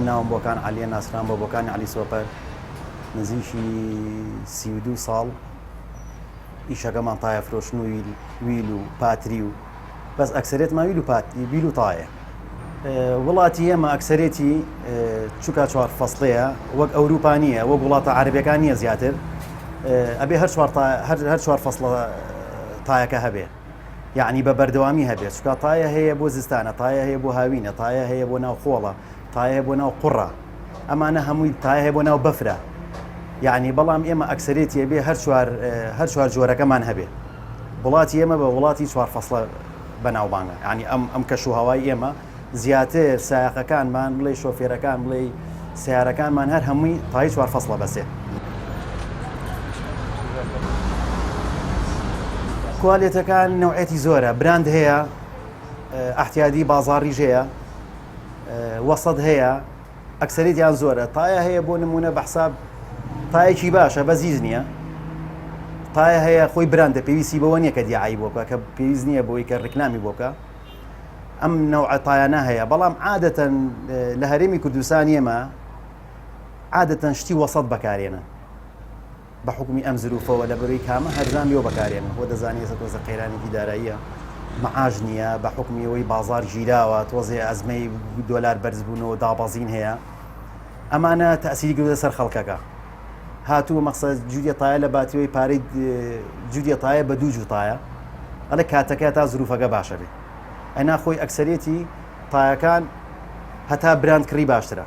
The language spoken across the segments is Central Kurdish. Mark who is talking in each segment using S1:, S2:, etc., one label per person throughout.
S1: ناوم بۆکان علیە ناسران بۆ بۆکانی علی سۆپەر نزیکی 32 ساڵ ئیشەکەمان تایە فرۆشن و ویل و پاتری و بەس ئەکسەرێتمان ویل و تایە. وڵاتی ئێمە ئەکسەرێتی چووکە 4 فەسڵەیە وەک ئەوروپانیە وەک وڵاتە عەرەبیەکان نییە زیاتر ئەبێ هەر 4 فەسڵە تایەکە هەبێ یعنی بە بەردەوامی هەبێت چکە تایە هەیە بۆ زستانە تایە هەیە بۆ هاوینە تایە هەیە بۆ ناو خۆڵە تایە بۆ ناو قوڕە ئەمانە هەمووی تایە هەیە بۆ ناو بەفرە یعنی بەڵام ئێمە ئەکسەرێتی هەبێ هەر چوار جۆرەکەمان هەبێ وڵاتی ئێمە بە وڵاتی 4 فەسڵە بەناوبانگە ینی ئەم کەش و هەوای ئێمە زیاتر سایقەکانمان بڵێ شۆفێرەکان بڵێ سیارەکانمان هەر هەمووی تای 4 فەسڵە بەسێ. کوالێتەکان نەوعەتی زۆرە براند هەیە ئەحتیادی بازاڕیژ هەیە وەسەد هەیە ئەکسەرێتیان زۆرە تایە هەیە بۆ نمونە بەحساب تایەکی باشە بەزیز نییە تایە هەیە خۆی براندە پێویستی بەوە نییە کە دیعایی بۆکە کە پێویست نییە بۆی کە ڕکلامی بۆکە ئەم نەوعە تایانە هەیە بەڵام عادەتەن لە هەرێمی کوردستان ئێمە عادەتەن شتی وەسەد بەکارێنن بە حکومی ئەم زروفەوە لە بەروی کامە هەرزان لێو بەکارێنن بۆ دەزانێت تۆزە قەیرانێکی داراییە مەعاژ نییە بە حکمی ئەوەی بازار ژیراوە تۆزێ ئەزمەی دۆلار بەرزبوونەوە دابەزین هەیە ئەمانە تەسیری گرتە سەر خەڵکەکە هاتووە مەقسەد جوودیە تایە لە باتیەوەی پارەی جوودیە تایە بە 2 جوتایە ئەلە کاتەکە تا زروفەکە باشە بێ ئەنا خۆی ئەکسەرێتی تایەکان هەتا براند کڕی باشترە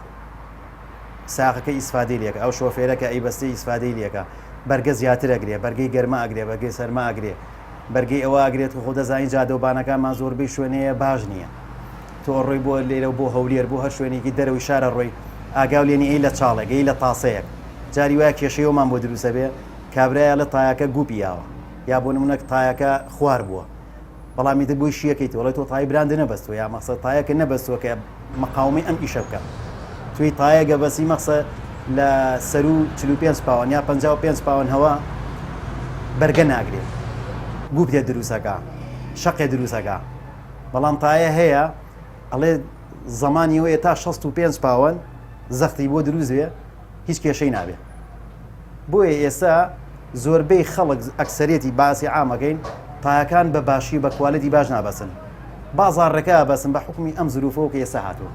S1: ساقەکەی ئیسفادەی لێکە ئەو شۆفێرەکە ئەیبەستەی ئیسفادەی لێکە بەرگە زیاتر ئەگرێ بەرگەی گەرمە ئەگرێ بەرگەی سەرما ئەگرێ بەرگەی ئەوە ئەگرێت خۆ دەزانین جادەوبانەکانمان زۆربەی شوێنەیە باش نییە تۆ ڕۆی بۆ لێرە بۆ هەولێر بۆ هەر شوێنێکی دەرەوەی شارە ڕۆی ئاگاو لێنی ئەی لە چاڵێک ئەی لە تاسەیەک جاری وایە کێشەیەوەمان بۆ دروستە بێ کابرایە لە تایەکە گوپیاوە یا بۆ نمونە تایەکە خوار بووە بەڵامی دە بۆی شیەکەیت وڵی تۆ تای براندە نەبەستوە یا مەقسەد تایەکە نەبەستوە کە مەقاومەی ئەم ئیشە بکە توی تایەگە بەسی مەقسەد لە سەر و 45 پاوەن یا 55 پاوەن هەوا بەرگە ناگرێت گوپ دێت دروستەکە شەقێ دروستەکە بەڵام تایە هەیە ئەڵێ زەمانیەوەیە تا 65 پاوەن زەختی بۆ دروست بێ هیچ کێشەی نابێت بۆیە ئێستا زۆربەی خەڵک ئەکسەرێتی باسی عامەکەین تایەکان بە باشی بە کوالەتی باش نابەسن بازاڕەکە بەسن بە حکمی ئەم زروفەوە کە ئێستا هاتووە.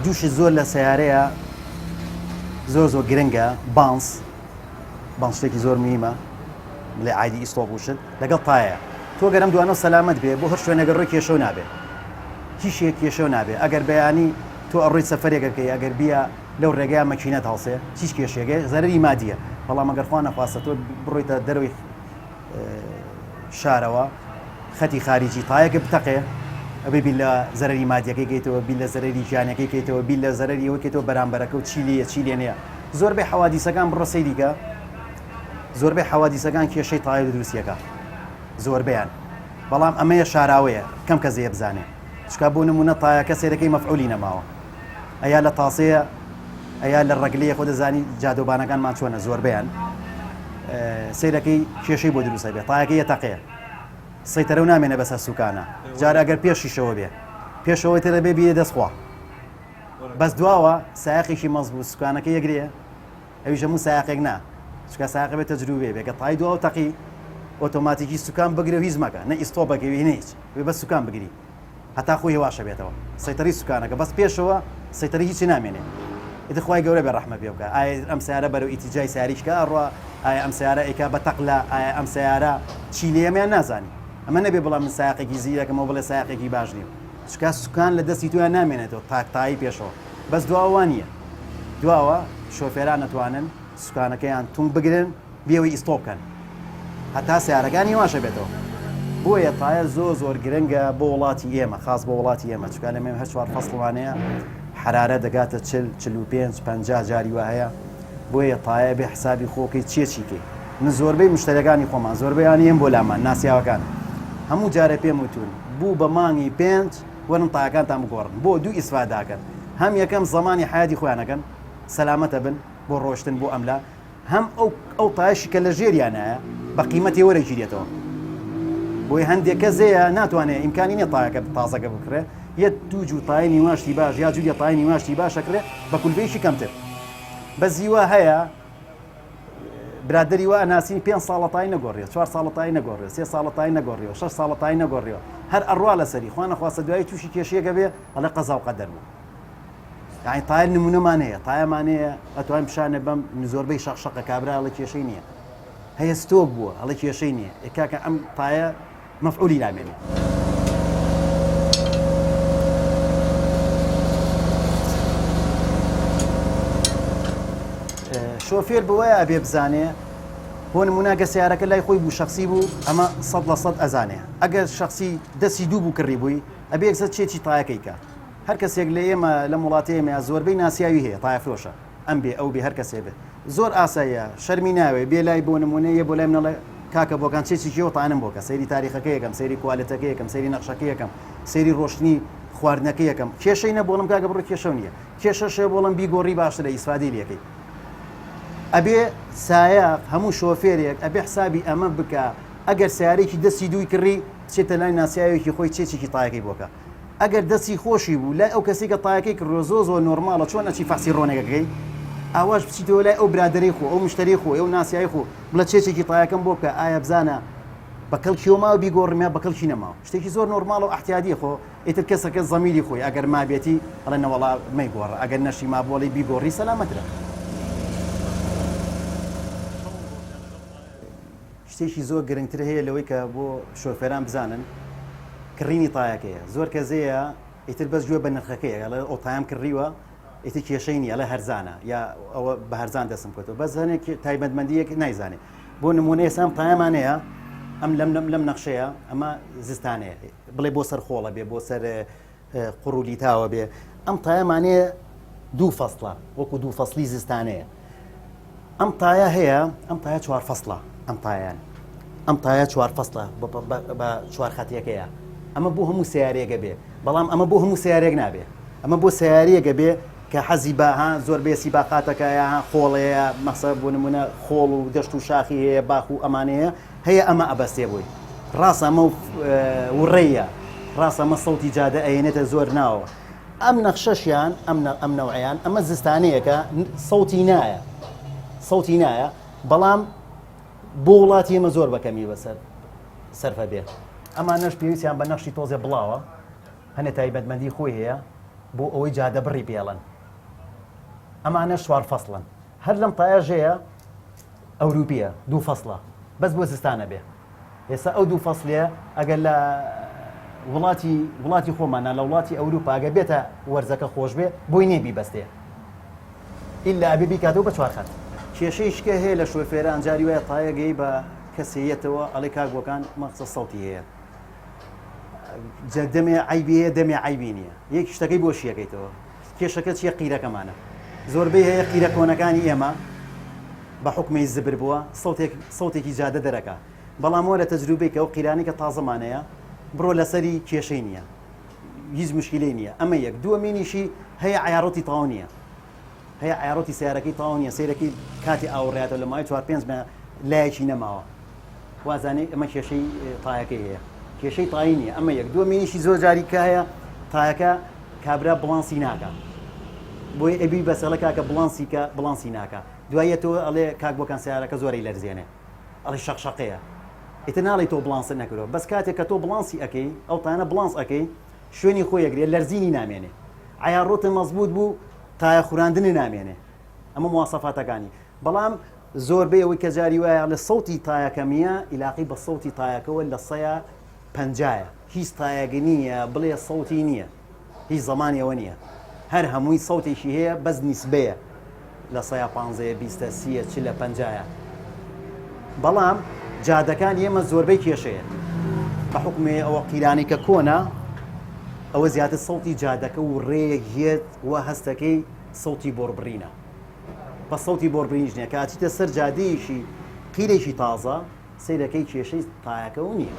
S1: دووشی زۆر لە سیارەیە زۆر گرنگە بانس شتێکی زۆر میمە لە عادی ئیسۆ بووشت لەگەڵ تایە تۆ گەرم دوانە سەلامەت بێ بۆ هەر شوێنەگە ڕۆی کێشە نابێ هیچ کێشە نابێ ئەگەر بەیانی تۆ ئەڕۆی سەفەرێکەکەی ئەگەر بیا لەو ڕێگەیە مەکینەت هەڵسێ هیچ کێشێگە زەرری مادیە بەڵام ئەگەر خوا نەخواستە تۆ بڕۆیتە دەروی شارەوە خەتی خارجی تایەکە بتەقێ ئەبێ بیل لە زەرری مادیەکەی کەیتەوە بیل لە زەرری ژیانەکەی کەیتەوە بیل لە زەرری ئەوە کەیتەوە بەرامبەرەکە و چی لێنەیە زۆربەی حەوادیسەکان بڕۆ سەیریکە زۆربەی حەوادیسەکان کێشەی تایە دروستیەکە زۆربیان بەڵام ئەمەیە شاراوەیە کەم کەس ێ بزانێ چکە بۆ نمونە تایەکە سێرەکەی مەفعولی نەماوە ئەیا لە تاسەیە ئەیا لە ڕەگلەیە خۆ دەزانی جادۆبانەکانمان چۆنە زۆربیان سیرەکەی کێشەی بۆ دروستە بێت تایەکە یەتەقەیە سەیتەرە و نامێنە بەسەر سوکانە جارە ئەگەر پێشیشەوە بێ پێشەوەی ترە بێ بیە دەستخوا بەس دواوە سایقێکی مەزبوط سوکانەکە یەگرێ ئەویش هەموو سایقێک نا چکە سایق بێت تەجروبێ بێگە تای دوا و تەقی ئۆتۆماتیکی سوکان بگرێ و هیچ مەکە نە ئیستۆ بەکەوی هیچ بێ بەس سوکان بگری هەتا خۆی هێواشە بێتەوە سەیتەری سوکانەکە بەس پێشەوە سەیتەری هیچی نامێنێ ئیتر خوای گەورە بێ ڕەحمە پێ بکە ئایا ئەم سیارە بەرەو ئیتیجای سیاریشکە ئەڕوا ئایا ئەم سیارە ئەیکا بە تەقلا ئایا ئەم سیارە چی لێمیان نازانی ئەمە نەبێ بڵام من سایقێکی زیرەکەمەوە بڵێ سایقێکی باش نیم چکە سوکان لە دەستی تویان نامێنێتەوە تاکتایی پێشەوە بەس دواوە نییە دواوە شۆفێران نەتوانن سوکانەکەیان تون بگرن بێەوەی ئیستۆ بکەن هەتا سیارەکانی واشە بێتەوە بۆیە تایە زۆر گرنگە بۆ وڵاتی ئێمە خاص بۆ وڵاتی ئێمە چکە لەمێ هەر چوار فەسڵوانەیە حرارە دەگاتە 45 50 جاری وە هەیە بۆیە تایە بێ حسابی خۆکەی چیکەی من زۆربەی مشتەرەکانی خۆمان زۆربەیانی ئێم بۆ لامان ناسیاوەکان هەموو جارە پێم وتون بوو بە مانگی 5 وەرن تایەکانتان بگۆڕن بۆ دوو ئیسفاداکەن هەم یەکەم زەمانی حیاتی خۆیانەکەن سەلامەتە بن بۆ ڕۆشتن بۆ ئەملا هەم ئەو تایشی کە لە ژێریانە بە قیمەتی وەرەگیرێتەوە بۆی هەندێک کە زەیە ناتوانێت ئیمکانی نیە تایەکە تازەکە بکرێ یەک دوو جوو تای نیواشتی باش یا جوودی تای نیواشتی باشەکرێ بە کولبەیەکی کەمتر بە زیوە هەیە برادری وە ئەناسیین 5 ساڵەتایی نەگۆڕێت 4 ساڵەتایی نەگۆڕێت 3 ساڵەتایی نەگۆڕێەوە 6 ساڵەتایی نەگۆڕێەوە هەر ئەڕوا لەسەری خوا نەخواستە دوایی تووشی کێشەیەکە بێ ئەڵێ قەزا و قەدەر بوو یعنی تای نمونەمان هەیە تایەمان هەیە ئەتوانین پیشانە بەم زۆربەی شەقشەقە کابرا هەڵە کێشەی نییە هەیە ستۆک بووە هەڵە کێشەی نییە کاکە ئەم تایە مەفعولی نامێنێ شۆفێر بووایە ئەبێ بزانێ بۆ نمونەگە سیارەکە لای خۆی بوو شخصی بوو ئەمە 100% ئەزانێ ئەگەر شخصی دەستی دوو بوو کڕی بووی ئەبێ یەکسەر چێتی تایەکەی کە هەر کەسێک لە ئێمە لە وڵاتی ئێمە زۆربەی ناسیاوی هەیە تایە فرۆشە ئەم بێ ئەو بێ هەر کەسێ بێ زۆر ئاساییە شەرمی ناوێ بێ لای بۆ نمونەیە بۆ لای منەڵێ کاکە بۆکان چێکی کێوە تاانم بۆکە سەیری تاریخەکە یەکەم سەیری کوالەتەکە یەکەم سەیری نەخشەکە یەکەم سەیری ڕۆشتنی خواردنەکە یەکەم کێشەی نەبووڵم کاکە بڕۆ کێشە نییە کێشەشێ بۆڵم بیگۆڕی باشترە ئیسفادی لەکەی ئەبێ سایق هەموو شۆفێرێک ئەبێ حسابی ئەمە بکە ئەگەر سیارێکی دەستی دووی کڕی چێتە لای ناسیاوێکی خۆی چێکی تایەکەی بۆکە ئەگەر دەستی خۆشی بوو لای ئەو کەسی کە تایەکەی کڕۆ زۆ نۆرمالە چۆن ئەچی فەسی ڕۆنێگەکەی ئاواش بچیتەوە لای ئەو برادری خۆ ئەو مشتری خۆ ئەو ناسیایی خۆ بڵە چێکی تایەکەم بۆ بکە ئایا بزانە بەکەڵکیۆماوە بیگۆڕمیا بەکەڵکی نەماوە شتێکی زۆر نۆرمالە و احتیادی خۆ ئیتر کەسەکە زەمیری خۆی ئەگەر مابێتی ئەڵێ نەوەڵا مەیگۆڕە ئەگەر نەشی مابۆڵی بیگۆڕی سەلامەترە شتێکی زۆر گرنگتر هەیە لەوەی کە بۆ شۆفێران بزانن کڕینی تایەکەیە زۆر کەزەیە ئیتر بەس گوێ بە نرخەکەیە ئەڵێ ئۆتایام کڕیوە ئیتر کێشەی نیە ئەڵێ هەرزانە یا ئەوە بە هەرزان دەسم کۆتەوە بەس هەنێک تایبەتمەندیەک نایزانێ بۆ نمونە ئێسام تایەمان هەیە ئەم لەم نەخشەیە ئەمە زستانەیە بڵێ بۆ سەر خۆڵە بێ بۆ سەر قوڕولی تاوە بێ ئەم تایەمانەیە دوو فەسڵە وەکو دوو فەسلی زستانەیە ئەم تایە هەیە ئەم تایە 4 فەسڵە ئەم تایان ئەم تایە 4 فەسڵە بە 4 خەتیەکەیە ئەمە بۆ هەموو سیارێکە بێ بەڵام ئەمە بۆ هەموو سیارێک نابێ ئەمە بۆ سیارەیەکە بێ کە حەزی بەها زۆر بێسی باقاتەکەیە مەسە بۆ نمونە خۆڵ و دەشت و شاخی هەیە باخ و ئەمانەیە هەیە ئەمە ئەبەستێ بووی ڕاستە ئەمە وڕێیە ڕاستە ئەمە سەوتی جادە ئەێنێتە زۆر ناوە ئەم نەخشەشیان ئەم نەوعیان ئەمە زستانەیەکە سەوتی نایە بەڵام بۆ وڵاتی ئێمە زۆر بەکەمی بەسەر سەرفە بێ ئەمانەش پێویستیان بە نەخشی تۆزێ بڵاوە هەنێ تایبەتمەندی خۆی هەیە بۆ ئەوەی جادە بڕی پێڵن ئەمانە 4 فەسڵن هەر لەم تایەژەیە ئەوروپیە 2 فەسڵە بەس بۆ زستانە بێ ئێستا ئەو 2 فەسڵێ ئەگەر لە وڵاتی خۆمانە لە وڵاتی ئەوروپا ئەگە بێتە وەرزەکە خۆش بێ بۆی نێبی بەستێ ئیلا ئەبێ بیکاتەوە بە 4 خەت کێشەی شکە هەیە لە شۆفێران جاری وایە تایەگەی بە کەسێتەوە ئەڵێ کاکبەکان مەخسە سەوتی هەیە دەمێ عیبی هەیە دەمێ عیبی نییە یەک شتەکەی بۆ شیەکەیتەوە کێشەکە چیە قیرەکەمانە زۆربەی هەیە قیرە کۆنەکانی ئێمە بە حکمی زبر بووە سەوتێکی جادە دەرەکە بەڵام وە لە تەجروبەی کە ئەو قیرانی کە تازەمانەیە بڕۆ لەسەری کێشەی نییە هیچ مشکلەی نییە ئەمە یەک دووەمینیشی هەیە عیارەتی تاو نییە هەیە عیارەتی سیارەکەی تاو نییە سیرەکەی کاتی ئاوڕێتەوە لە مای 4-5 لایەکی نەماوە وازانەی ئەمە کێشەی تایەکەی هەیە کێشەی تایی نییە ئەمە یەک دووەمینیشی زۆر جاری کە هەیە تایەکە کابرا بڵانسی ناکە بۆی ئەبی بەسەڵە کاکە بڵانسی ناکە دوایەتەوە ئەڵێ کاک بۆکان سیارەکە زۆرەی لەرزێنێ ئەڵێ شەقشەقەیە ئیتر ناڵێ تۆ بڵانسە نەکردەوە بەس کاتێک کە تۆ بڵانسی ئەەکەی ئەو تانە بڵانس ئەەکەی شوێنی خۆی ئەگرێ لەرزینی نامێنێ عیارڕۆتە مەزبوط بوو تایە خوراندنی نامێنێ ئەمە مواسەفاتەکانی بەڵام زۆربەی ئەوەی کە جاری وایە لە سەوتی تایەکەمیە ئیلاقی بە سەوتی تایەکەوە لە 150 هیچ تایەگە نییە بڵێ سەوتی نییە هیچ زەمانیەوە نییە هەر هەمووی سەوتێکی هەیە بەس نیسبەیە لە 150 20 30 40 بەڵام جادەکان ئێمە زۆربەی کێشەیە بە حکمێ ئەوە قیرانی کە کۆنا ئەوە زیاتر سەوتی جادەکە و ڕێیەک هێت وە هەستەکەی سەوتی بۆربڕینە بە سەوتی بۆربڕینش نییە کاتیتە سەر جادەیەشی قیرێکی تازە سیرەکەی کێشەی تایەکە و نییە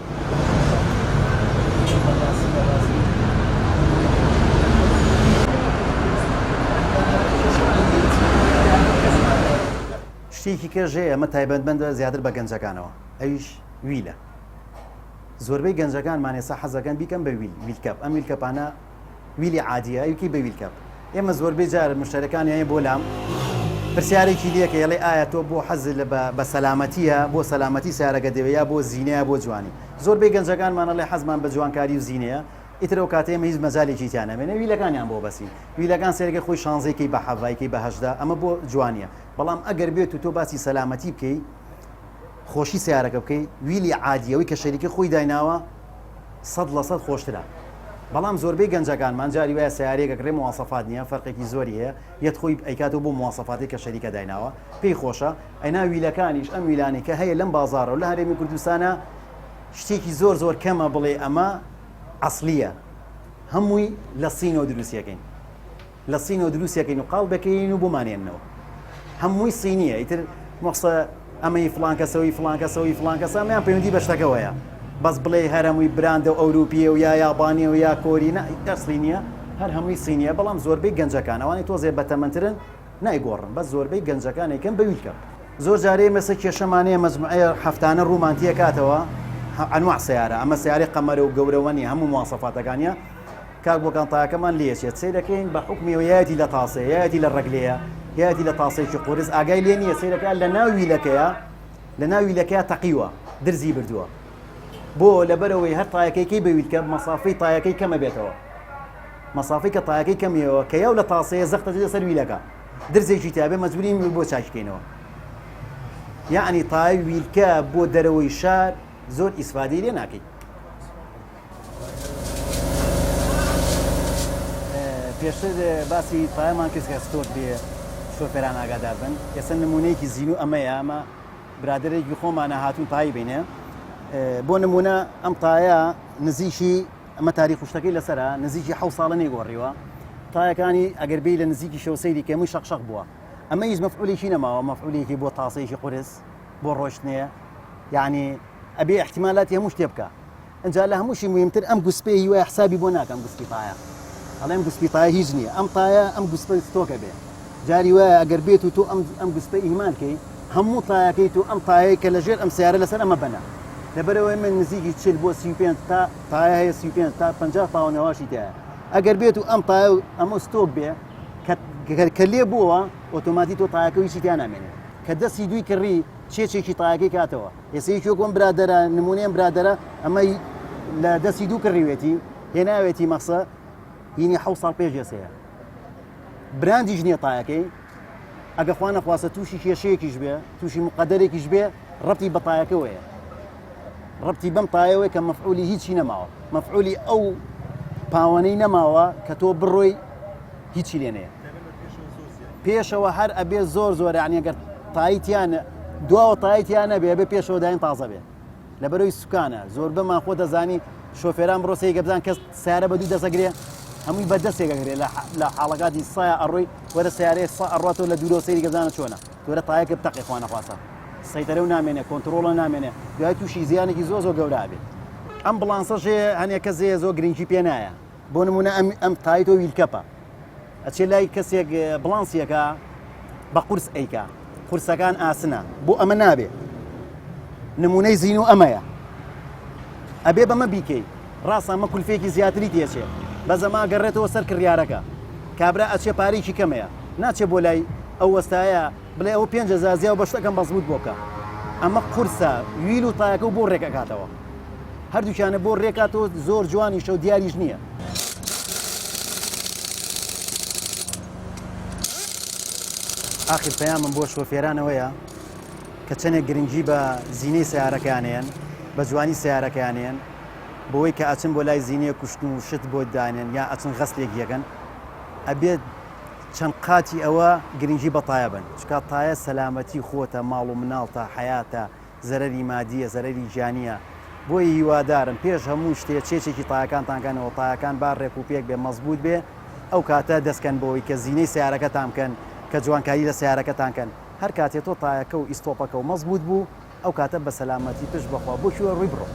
S1: شتێکی کەژەیە ئەمە تایبەتمەندە زیاتر بە گەنجەکانەوە ئەویش ویلە زۆربەی گەنجەکانمان ێستا حەزەکەن بیکەم بە ویلکەپ ئەم ویلکەپانە ویلی عادیە ئەوکی بە ویلکەپ ئێمە زۆربەی جار مشتەرەکان یان بۆ لام پرسیارێکی دیەکە یڵێ ئایا تۆ بۆ حەز بە سەلامەتیە بۆ سەلامەتی سیارەکە دەوێت یا بۆ زینەیە بۆ جوانی زۆربەی گەنجەکانمانەڵێ حەزمان بە جوانکاری و زینەیە ئیترەوە کاتێمە هیچ مەزالێکی تیانەمێنە ویلەکانیان بۆ بەسین ویلەکان سێرەکە خۆی شانزەیەکەی بە حەڤایکەی بە هەشدا ئەمە بۆ جوانیە بەڵام ئەگەر بێت و تۆ باسی سەلامەتی بکەی خۆشی سیارەکە بکەی ویلی عادیەوەی کە شەریکە خۆی دایناوە 100% خۆشترە بەڵام زۆربەی گەنجەکانمان جاری وایە سیارەیەکە کڕێ مواسەفات نییە فەرقێکی زۆری هەیە یەت خۆی ئەیکاتەوە بۆ مواسەفاتی کە شەریکە دایناوە پێی خۆشە ئەینا ویلەکانیش ئەم ویلانی کە هەیە لەم بازارەوە لە هەرێمی کوردستانە شتێکی زۆر کەمە بڵێ ئەمە ئەسلیە هەمووی لە سینەوە دروستیەکەین لە سینەوە دروستیەکەین و قاڵ بەکەین و بۆمانێننەوە هەمووی سینیە ئیتر مۆسە ئەمەی فلان کەسەوەی فلان کەسەوەی فلان کەسە ئەمیان پەیوەندی بە شتەکەوەیە بەس بڵێ هەرهەمووی براندە و ئەوروپیە و یا یابانی و یا کۆری ئەسلی نییە هەر هەمووی سینیە بەڵام زۆربەی گەنجەکان ئەوانی تۆزێ بەتەمەنترن نایگۆڕن بەس زۆربەی گەنجەکانێکم بە ویلکەپ زۆر جارەیە مەسە کێشەمانەیە مەجموعەیە هەفتانە ڕوومانتیە کاتەوە ئەنواع سیارە ئەمە سیارەی قەمەرە و گەورەوە نیە هەموو مواسەفاتەکانیە کاک بۆکان تاکەمان لێچێت سەی دەکەین بە حکمیەوە یەتی لە تاسەیە یەتی لە ڕەگلەیە یەتی لە تاسێکی قورس ئاگای لێ نییە سەیرەکە لە ناو ویلەکەیە لە ناو ویلەکەیە تەقیوە درزی بردووە بۆ لەبەرەوەی هەر تایەکەی بە ویلکە مەسافەی تایەکەی کەمە بێتەوە مەسافەی کە تایەکەی کەمیەوە کە یاو لە تاسەیە زەختە سەر ویلەکە درزێکی تابێ مەجبورین بۆ چاککەینەوە یعنی تای ویلکە بۆ دەرەوەی شار زۆر ئیسفادەی لێ ناکەیت پێشتر باسی تایەمان کرد کە ستۆر بێ شۆفێران ئاگادار بن ئێستا نمونەیەکی زین و ئەمەیە ئەمە برادێکی خۆمانە هاتوون تایی بینێ بۆ نمونە ئەم تایە نزیکی ئەمە تاریخ خوشتەکەی لەسەرە نزیکی 7 ساڵە نێگۆڕیوە تایەکانی ئەگەر بێ لە نزیکی شەوسەیری کەمووی شەقشەق بووە ئەمە هیچ مەفعولێکی نەماوە مەفعولێکی بۆ تاسەیەکی قورس بۆ ڕۆشتنەیە یعنی ئەبێ احتیمالاتی هەموو شتێ بکە ئەجا لە هەمووشی مهمتر ئەم گوسپەی هیوای حسابی بۆ ناکەم گوسپی تایە ئەڵێم گوسپی تایە هیچ نییە ئەم تایە ئەم گوسپە ستۆکە بێ جاری وایە ئەگەر بێت و تۆ ئەم گوسپە ئیمانکەی هەموو تایەکەی تو ئەم تایەی کە لەژێر ئەم سیارە لەسەر ئەمە بەنە لەبەرەوەی من نزیکی 40 بۆ 35 تا تایە هەیە 35 تا 50 پاوەنەواشی تایە ئەگەر بێت و ئەم تایە و ئەمە ستۆک بێ کە لێ بووە ئۆتۆماتی تۆ تایەکەویشی تیان نامێنێت کە دەستی دوی کڕی چێچێکی تایەکەی کاتەوە ئێسەیەکی کۆم برادەرە نمونەیەم برادەرە ئەمەی لە دەستی دوو کڕیوێتی هێناوێتی مەخسە هینی 7 ساڵ پێش ێسەیە براندیش نییە تایەکەی ئەگە خوا نەخواسە تووشی کێشەیەکیش بێ تووشی مقەدەرێکیش بێ ڕەبتی بە تایەکەوەیە ڕەبتی بەم تایەوەی کە مەفعولی هیچی نەماوە مەفعولی ئەو پاوانەی نەماوە کە تۆ بڕۆی هیچی لێنەیە پێشەوە هەر ئەبێ زۆر یعنی ئەگەر تاییتیانە دواوە تاییتیانە بێ بێ پێشەوە داین تازە بێ لەبەرەوەی سوکانە زۆر بەمان خۆ دەزانی شۆفێران بڕۆسەیەکە بزان کەس سیارە بە دوو دەسەگرێ هەمووی بە دەستێکەگرێ لە حاڵەکاتی سایە ئەڕۆی وەرە سیارەیە ئەڕاتەوە لە دوورۆ سەیری گەزانە چۆنە تۆرە تایەکە بتەقی خوا نەخواسە سەیتەرە و نامێنێ کۆنتترۆڵە نامێنێ دوای تووشی زیانێکی زۆر گەورە بێت ئەم بڵانسەژێ هەنێک کەسێ زۆر گرنگی پێ نایە بۆ نمونە ئەم تایتۆ ویلکەپە ئەچێ لای کەسێک بڵانسیەکە بە قورس ئەیکا قورسەکان ئاسنە بۆ ئەمە نابێ نمونەی زین و ئەمەیە ئەبێ بەمە بیکەی ڕاستە ئەمە کولفێکی زیاتری تێچێ بەزەما گەڕێتەوە سەر کڕیارەکە کابرا ئەچێ پارێکی کەمەیە ناچێ بۆ لای ئەو وەستایە بڵێ ئەو 5,000 زیاو بە شتەکەم بەزبوط بۆکە ئەمە قورسە ویل و تایەکە و بۆ ڕێکەکاتەوە هەردووکیانە بۆ ڕێکاتەوە زۆر جوانی شەو دیاریش نییە ئاخر پەیامم بۆ شۆفێرانەوەیە کە چەندێک گرنگی بە زینەی سیارەکانیان بە جوانی سیارەکانیان بۆی کە ئەچن بۆ لای زینەیە کوشتن و شت بۆ دانێن یا ئەچن غەستێک یەکەن ئەبێت چەند قاتی ئەوە گرنگی بە تایە بن چکات تایە سەلامەتی خۆتە ماڵ و مناڵتە حیاتە زەرەری مادیە زەرەری گیانیە بۆی هیوادارم پێش هەموو شتێ چێچێکی تایەکانتانکەنەوە تایەکان با ڕێک و پێک بێ مەزبوط بێ ئەو کاتە دەستکەن بەوەی کە زینەی سیارەکەتان بکەن کە جوانکاری لە سیارەکەتانکەن هەر کاتێ تۆ تایەکە و ئیستۆپەکە و مەزبوط بوو ئەو کاتە بە سەلامەتی پشت بەخوا بۆ شووە ڕووی بڕۆ